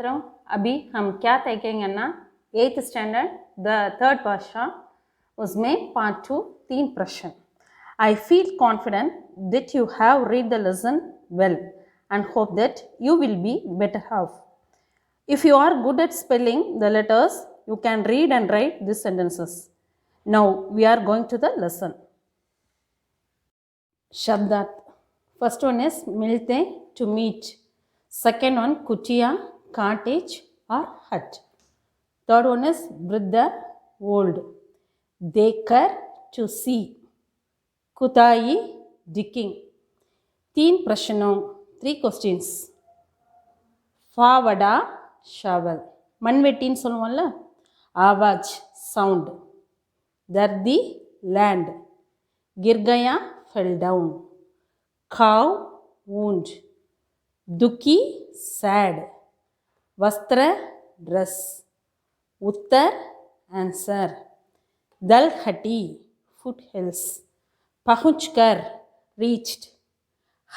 छात्रों, अभी हम क्या देखेंगे ना, 8th स्टैंडर्ड द थर्ड भाषा, उसमें पार्ट 2 3 प्रश्न. I feel confident that you have read the lesson well and hope that you will be better off. If you are good at spelling the letters, you can read and write these sentences. Now we are going to the lesson. Shabdat. First one is milte, to meet. Second one kutia, cottage or hut. Third one is vridda, old. Dekar, to see. Kutai, digging. 3 प्रश्नों, 3 questions. फावड़ा, shovel. மண்வெட்டின்னு சொல்லுவோம்ல, आवाज, sound. दर्दी, land. गिर गया, fell down. Cow, wound. दुखी, sad. वस्त्र, dress. उत्तर, answer. दलहटी, foothills. पहुंचकर, reached.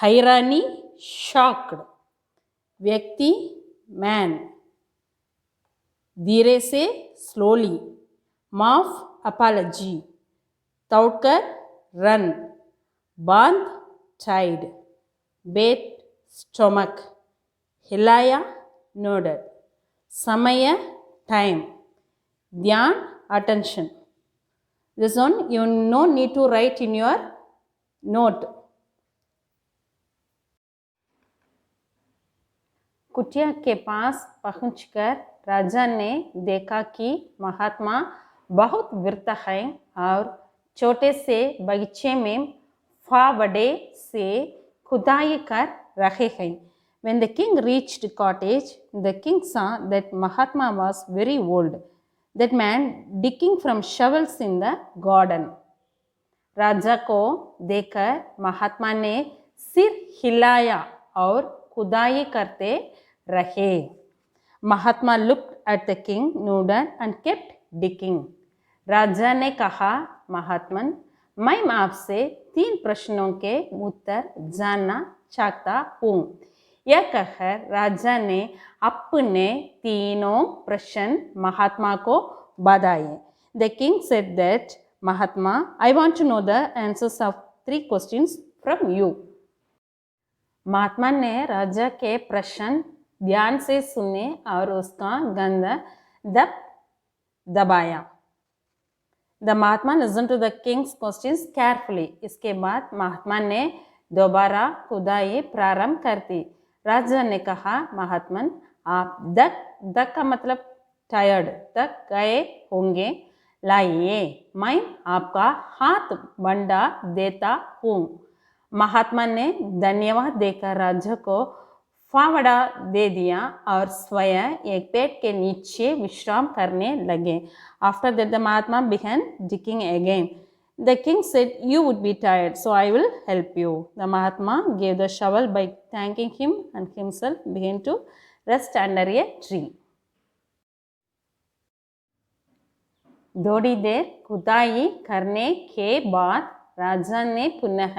हैरानी, shocked. व्यक्ति, man. धीरे से, slowly. माफ, apology. दौड़कर, run. बांध, tied. पेट, stomach. हिलाया, nodded. समय, time. ध्यान, attention. This one you no need to write in your note. कुटिया के पास पहुंचकर राजा ने देखा कि महात्मा बहुत वृद्ध हैं और छोटे से बगीचे में फावड़े से खुदाई कर रहे हैं. When the king reached the cottage, the king saw that Mahatma was very old. That man digging from shovels in the garden. राजा को देखकर महात्मा ने सिर हिलाया और खुदाई करते रहे. महात्मा looked at the king, nodded and kept digging. राजा ने कहा, महात्मन, मैं आपसे 3 प्रश्नों के उत्तर जानना चाहता हूँ. यह कहकर राजा ने अपने तीनों प्रश्न महात्मा को बताए. The king said that, Mahatma, I want to know the answers of 3 questions from you. महात्मा ने राजा के प्रश्न ध्यान से सुने और उसका गंध दबाया. The Mahatma listened to the king's questions carefully. इसके बाद महात्मा ने दोबारा खुदाई प्रारंभ कर दी. राजा ने कहा, महात्मन, आप दक का मतलब टायर्ड तक गए होंगे. लाइए, मैं आपका हाथ बंधा देता हूँ. महात्मा ने धन्यवाद देकर राजा को फावड़ा दे दिया और स्वयं एक पेड़ के नीचे विश्राम करने लगे. After that, the Mahatma began digging again. The king said, you would be tired, so I will help you. The Mahatma gave the shovel by thanking him and himself began to rest under a tree. थोड़ी देर खुदाई करने के बाद राजा ने पुनः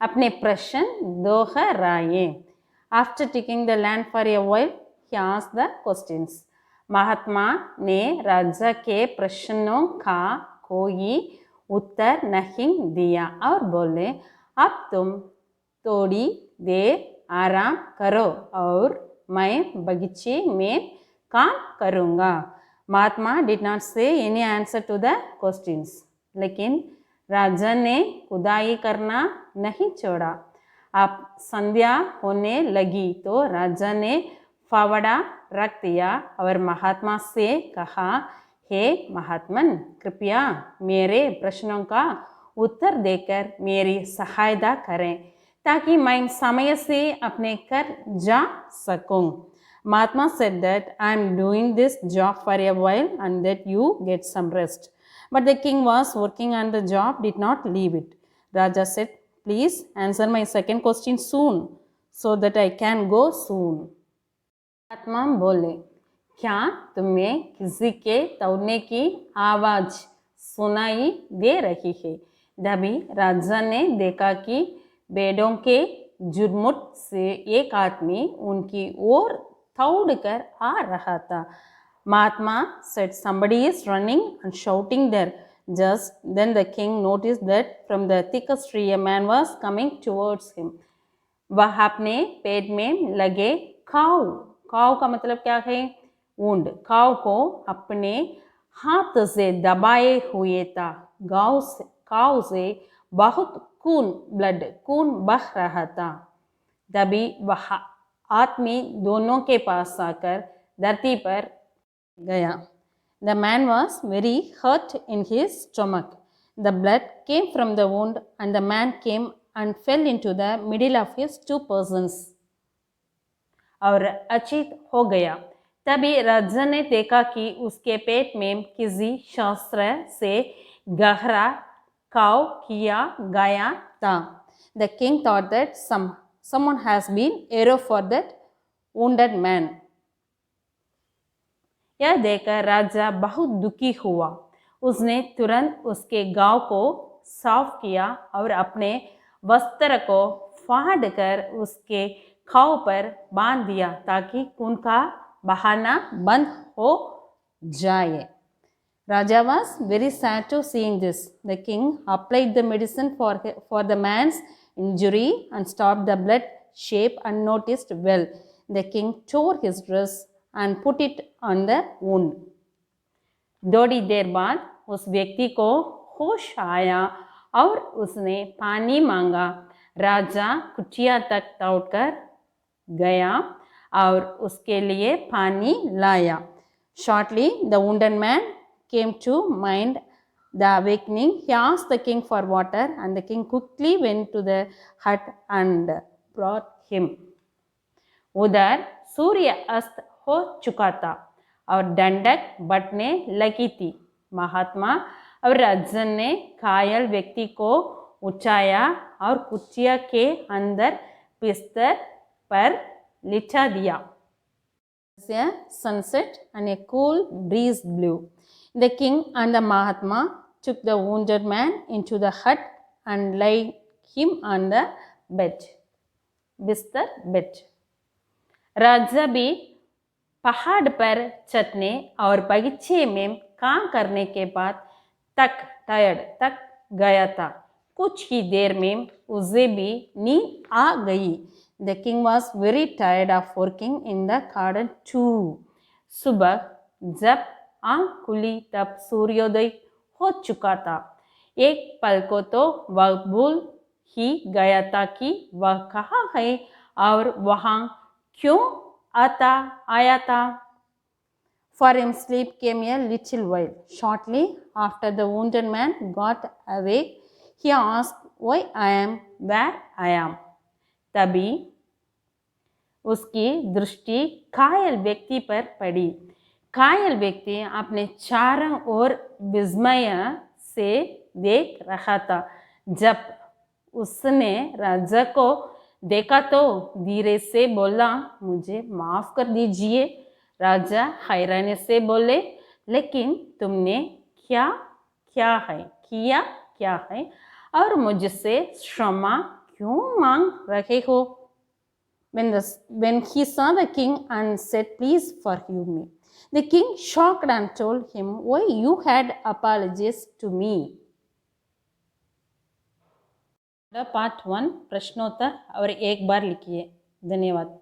अपने प्रश्न दोहराए. After digging the land for a while, he asked the questions. महात्मा ने राजा के प्रश्नों का कोई उत्तर नहीं दिया और बोले, अब तुम थोड़ी देर आराम करो और मैं बगीचे में काम करूँगा. महात्मा did not say any answer to the questions. लेकिन राजा ने खुदाई करना नहीं छोड़ा. अब संध्या होने लगी तो राजा ने फावड़ा रख दिया और महात्मा से कहा, हे महात्मन, कृपया मेरे प्रश्नों का उत्तर देकर मेरी सहायता करें ताकि मैं समय से अपने घर जा सकूं. Mahatma said that I am doing this job for a while and that you get some rest. But the king was working on the job, did not leave it. Raja said, please answer my second question soon so that I can go soon. महात्मा बोले, क्या तुम्हें किसी के दौड़ने की आवाज सुनाई दे रही है? तभी राजा ने देखा कि भेड़ों के झुंड से एक आदमी उनकी ओर दौड़ कर आ रहा था. Mahatma said somebody is running and shouting there. Just then the king noticed that from the thickest tree a man was coming towards him. वह अपने पेट में लगे काऊ, काऊ का मतलब क्या है? ऊंट. काऊ को अपने हाथ से दबाए हुए था. काऊ से बहुत ब्लड बह रहा था. तभी वह आदमी दोनों के पास आकर धरती पर गया. The man was very hurt in his stomach. The blood came from the wound and the man came and fell into the middle of his two persons. और अचित हो गया. तभी राजा ने देखा कि उसके पेट में किसी शस्त्र से गहरा घाव किया गया था. The king thought that someone has been arrow for that wounded man. यह देखकर राजा बहुत दुखी हुआ. उसने तुरंत उसके घाव को साफ किया और अपने वस्त्र को फाड़कर उसके घाव पर बांध दिया ताकि खून का बहाना बंद हो जाए. Raja was very sad to seeing this. The king applied the medicine for the man's injury and stopped the blood shape and noticed well. The king tore his dress and put it on the wound. थोड़ी देर बाद उस व्यक्ति को होश आया और उसने पानी मांगा. राजा कुटिया तक दौड़कर गया और उसके लिए पानी लाया. Shortly, the wounded man came to mind the awakening. He asked the king for water and the king quickly went to the hut and brought him. उधर सूर्य अस्त हो चुका था और डंडक बटने लगी थी. महात्मा और राजन ने घायल व्यक्ति को उठाया और कुटिया के अंदर बिस्तर पर लिटा दिया. Sunset and a cool breeze blew. The king and the Mahatma took the wounded man into the hut and laid him on the bed. बिस्तर बेड. राजा भी पहाड़ पर चढ़ने और बगीचे में काम करने के बाद टायर्ड तक गया था. कुछ ही देर में उसे भी नींद आ गई. The king was very tired of working in the garden too. सुबह जब आंख खुली तब सूर्योदय हो चुका था. एक पल को तो वह भूल ही गया था कि वह कहाँ है और वहाँ क्यों आया था. For him sleep came a little while. Shortly after the wounded man got awake, he asked why I am where I am. तभी उसकी दृष्टि घायल व्यक्ति पर पड़ी. घायल व्यक्ति अपने चारों ओर विस्मय से देख रहा था. जब उसने राजा को देखा तो धीरे से बोला, मुझे माफ कर दीजिए. राजा हैरानी से बोले, लेकिन तुमने किया क्या है और मुझसे क्षमा क्यों मांग रहे हो. When he saw the king and said, please forgive me, the king shocked and told him why you had apologized to me. Part 1 प्रश्नोत्तर और एक बार लिखिए. धन्यवाद.